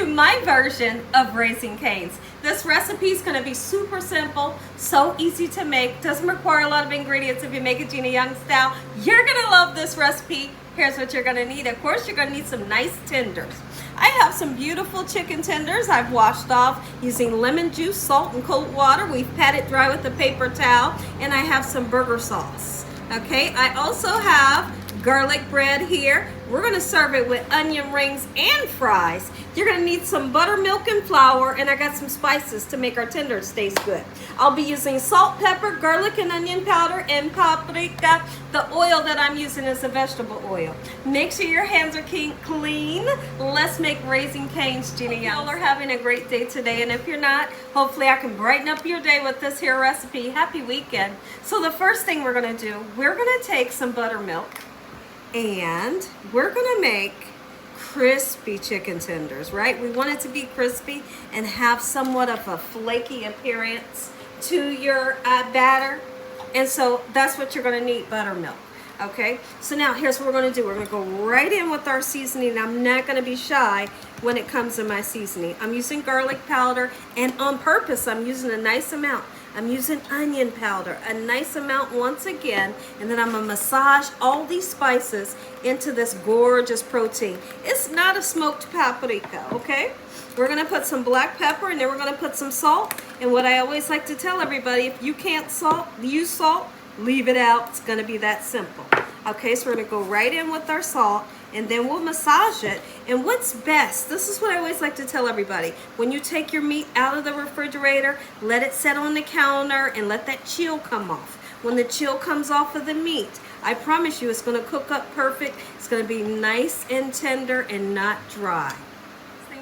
my version of Raising Cane's. This recipe is going to be super simple, so easy to make, doesn't require a lot of ingredients if you make it Gina Young style. You're going to love this recipe. Here's what you're going to need. Of course, you're going to need some nice tenders. I have some beautiful chicken tenders I've washed off using lemon juice, salt, and cold water. We've patted dry with a paper towel, and I have some burger sauce. Okay, I also have garlic bread here. We're going to serve it with onion rings and fries. You're going to need some buttermilk and flour, and I got some spices to make our tenders taste good. I'll be using salt, pepper, garlic and onion powder, and paprika. The oil that I'm using is a vegetable oil. Make sure your hands are clean. Let's make Raising Cane's, Gina Young. Y'all are having a great day today, and if you're not, hopefully I can brighten up your day with this here recipe. Happy weekend. So the first thing we're going to do, we're going to take some buttermilk, and we're going to make crispy chicken tenders, right? We want it to be crispy and have somewhat of a flaky appearance to your batter. And so that's what you're going to need, buttermilk. Okay, so now here's what we're going to do. We're going to go right in with our seasoning. I'm not going to be shy when it comes to my seasoning. I'm using garlic powder, and on purpose I'm using a nice amount. I'm using onion powder, a nice amount once again, and then I'm going to massage all these spices into this gorgeous protein. It's not a smoked paprika, okay? We're going to put some black pepper, and then we're going to put some salt. And what I always like to tell everybody, if you can't use salt, leave it out. It's going to be that simple. Okay, so we're going to go right in with our salt, and then we'll massage it. And what's best, this is what I always like to tell everybody, when you take your meat out of the refrigerator, let it set on the counter and let that chill come off. When the chill comes off of the meat, I promise you it's going to cook up perfect. It's going to be nice and tender and not dry.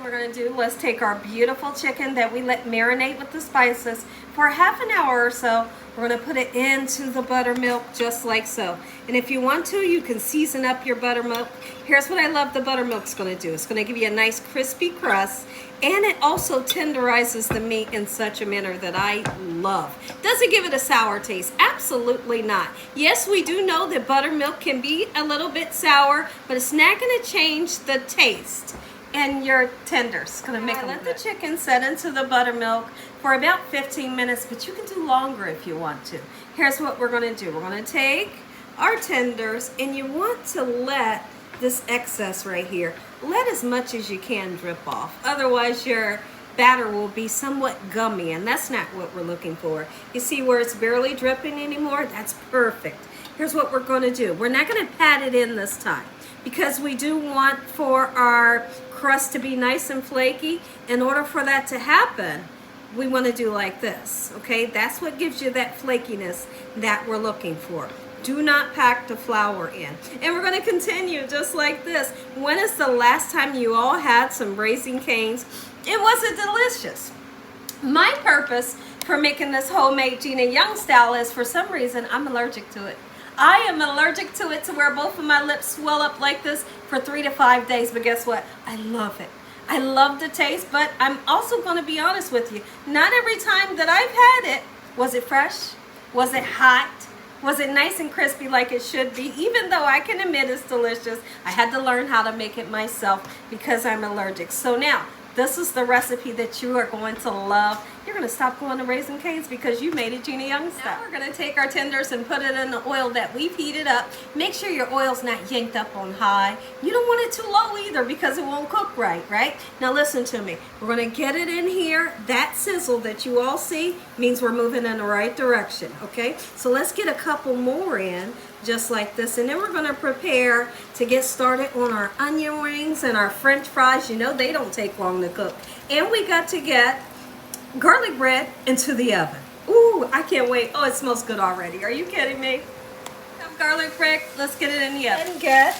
We're going to do, let's take our beautiful chicken that we let marinate with the spices for half an hour or so. We're going to put it into the buttermilk just like so. And if you want to, you can season up your buttermilk. Here's what I love the buttermilk's going to do. It's going to give you a nice crispy crust, and it also tenderizes the meat in such a manner that I love. Does it give it a sour taste? Absolutely not. Yes, we do know that buttermilk can be a little bit sour, but it's not going to change the taste. And your tenders. Gonna make let the chicken set into the buttermilk for about 15 minutes, but you can do longer if you want to. Here's what we're gonna do. We're gonna take our tenders, and you want to let this excess right here, let as much as you can drip off. Otherwise your batter will be somewhat gummy, and that's not what we're looking for. You see where it's barely dripping anymore? That's perfect. Here's what we're gonna do. We're not gonna pat it in this time, because we do want for our crust to be nice and flaky. In order for that to happen, we want to do like this, okay? That's what gives you that flakiness that we're looking for. Do not pack the flour in. And we're going to continue just like this. When is the last time you all had some Raising Cane's? It wasn't delicious. My purpose for making this homemade Gina Young style is, for some reason, I'm allergic to it. I am allergic to it to where both of my lips swell up like this for 3 to 5 days, but guess what? I love it. I love the taste, but I'm also going to be honest with you. Not every time that I've had it, was it fresh? Was it hot? Was it nice and crispy like it should be? Even though I can admit it's delicious, I had to learn how to make it myself because I'm allergic. So now, this is the recipe that you are going to love. You're going to stop going to Raising Cane's because you made it Gina Young style. Now we're going to take our tenders and put it in the oil that we've heated up. Make sure your oil's not yanked up on high. You don't want it too low either because it won't cook right? Now listen to me. We're going to get it in here. That sizzle that you all see means we're moving in the right direction, okay? So let's get a couple more in just like this, and then we're going to prepare to get started on our onion rings and our French fries. You know they don't take long to cook. And we got to get garlic bread into the oven. Ooh, I can't wait. Oh, it smells good already. Are you kidding me? Have garlic bread. Let's get it in the oven. And get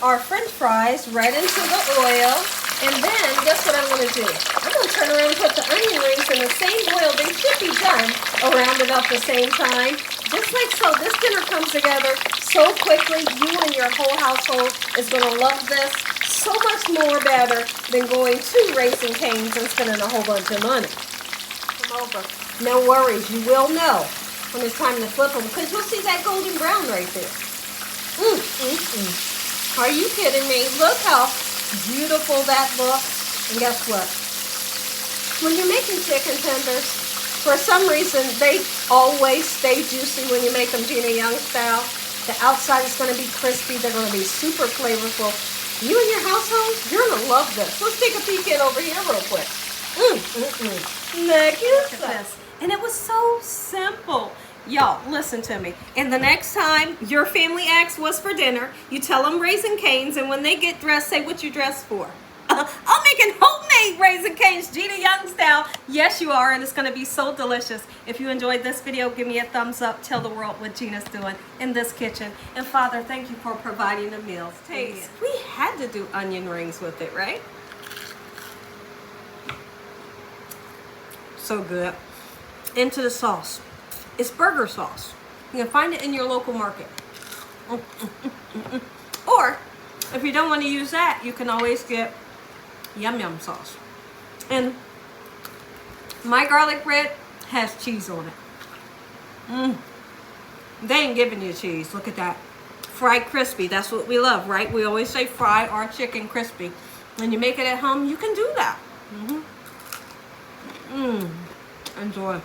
our French fries right into the oil. And then, guess what I'm going to do? I'm going to turn around and put the onion rings in the same oil. They should be done around about the same time. Just like so. This dinner comes together so quickly. You and your whole household is going to love this so much more better than going to Raising Cane's and spending a whole bunch of money. Come over. No worries. You will know when it's time to flip them, because you'll see that golden brown right there. Are you kidding me? Look how beautiful that looks. And guess what? When you're making chicken tenders, for some reason, they always stay juicy when you make them Gina Young style. The outside is going to be crispy. They're going to be super flavorful. You and your household, you're going to love this. Let's take a peek in over here real quick. Look at this. And it was so simple. Y'all, listen to me. And the next time your family asks what's for dinner, you tell them Raising Cane's, and when they get dressed, say what you dressed for. I'm making homemade Raising Cane's Gina Young style. Yes, you are, and it's going to be so delicious. If you enjoyed this video, give me a thumbs up. Tell the world what Gina's doing in this kitchen. And Father, thank you for providing the meals. Taste. We had to do onion rings with it, right? So good. Into the sauce. It's burger sauce. You can find it in your local market. Or, if you don't want to use that, you can always get yum yum sauce. And my garlic bread has cheese on it. They ain't giving you cheese. Look at that. Fried crispy. That's what we love, right? We always say fry our chicken crispy. When you make it at home, you can do that. Enjoy.